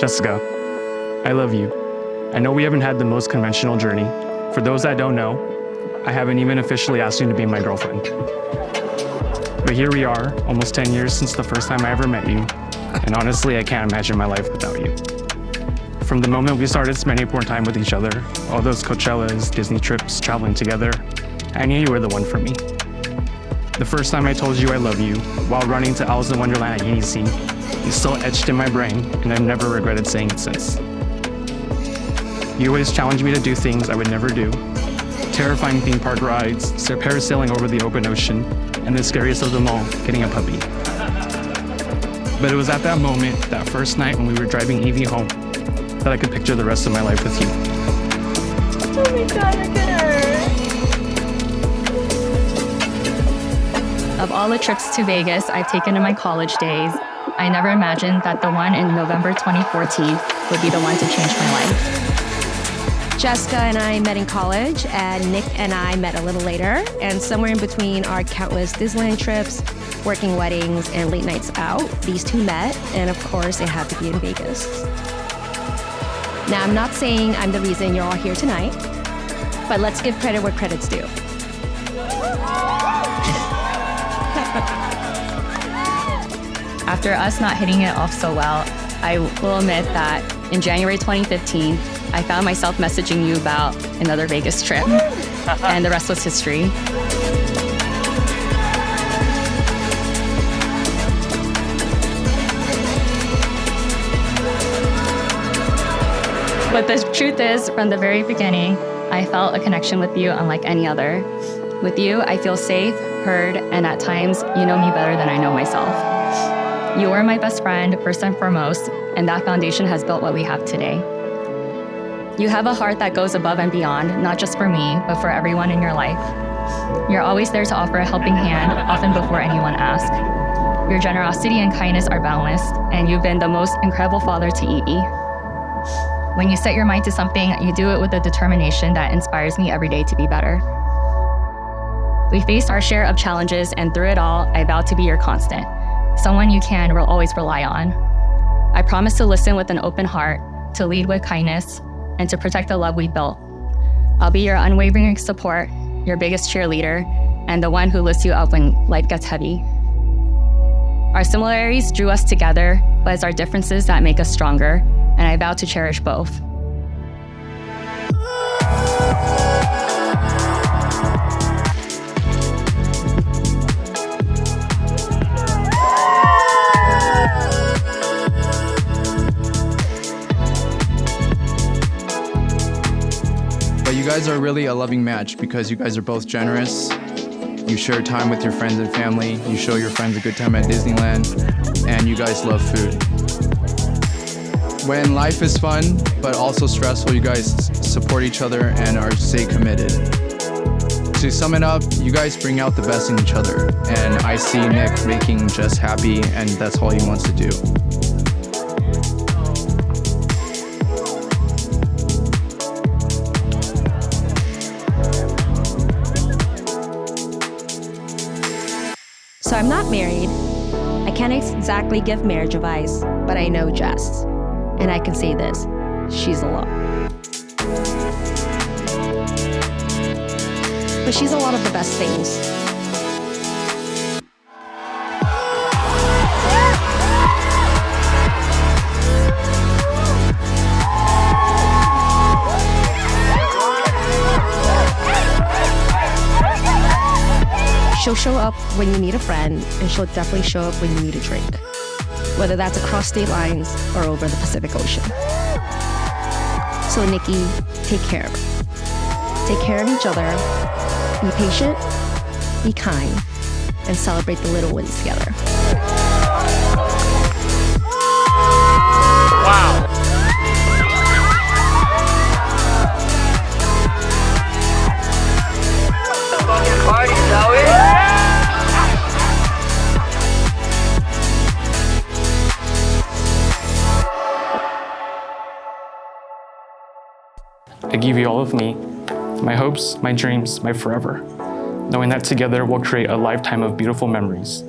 Jessica, I love you. I know we haven't had the most conventional journey. For those that don't know, I haven't even officially asked you to be my girlfriend. But here we are, almost 10 years since the first time I ever met you, and honestly, I can't imagine my life without you. From the moment we started spending more time with each other, all those Coachellas, Disney trips, traveling together, I knew you were the one for me. The first time I told you I love you, while running to Alice in Wonderland at UNC, it's still etched in my brain, and I've never regretted saying it since. You always challenged me to do things I would never do. Terrifying theme park rides, parasailing over the open ocean, and the scariest of them all, getting a puppy. But it was at that moment, that first night when we were driving Evie home, that I could picture the rest of my life with you. Oh my God, look at her. Of all the trips to Vegas I've taken in my college days, I never imagined that the one in November 2014 would be the one to change my life. Jessica and I met in college, and Nick and I met a little later, and somewhere in between our countless Disneyland trips, working weddings, and late nights out, these two met, and of course, it had to be in Vegas. Now, I'm not saying I'm the reason you're all here tonight, but let's give credit where credit's due. After us not hitting it off so well, I will admit that in January 2015, I found myself messaging you about another Vegas trip, and the rest was history. But the truth is, from the very beginning, I felt a connection with you unlike any other. With you, I feel safe, heard, and at times, you know me better than I know myself. You are my best friend, first and foremost, and that foundation has built what we have today. You have a heart that goes above and beyond, not just for me, but for everyone in your life. You're always there to offer a helping hand, often before anyone asks. Your generosity and kindness are boundless, and you've been the most incredible father to Evie. When you set your mind to something, you do it with a determination that inspires me every day to be better. We faced our share of challenges, and through it all, I vow to be your constant, someone you can will always rely on. I promise to listen with an open heart, to lead with kindness, and to protect the love we built. I'll be your unwavering support, your biggest cheerleader, and the one who lifts you up when life gets heavy. Our similarities drew us together, but it's our differences that make us stronger, and I vow to cherish both. You guys are really a loving match because you guys are both generous. You share time with your friends and family. You show your friends a good time at Disneyland, and you guys love food. When life is fun, but also stressful, you guys support each other and stay committed. To sum it up, you guys bring out the best in each other, and I see Nick making Jess happy, and that's all he wants to do. So I'm not married. I can't exactly give marriage advice, but I know Jess. And I can say this, she's alone. But she's a lot of the best things. She'll show up when you need a friend, and she'll definitely show up when you need a drink, whether that's across state lines or over the Pacific Ocean. So Nikki, take care of her. Take care of each other, be patient, be kind, and celebrate the little wins together. Wow. Party, shall we? I give you all of me, my hopes, my dreams, my forever, knowing that together we'll create a lifetime of beautiful memories.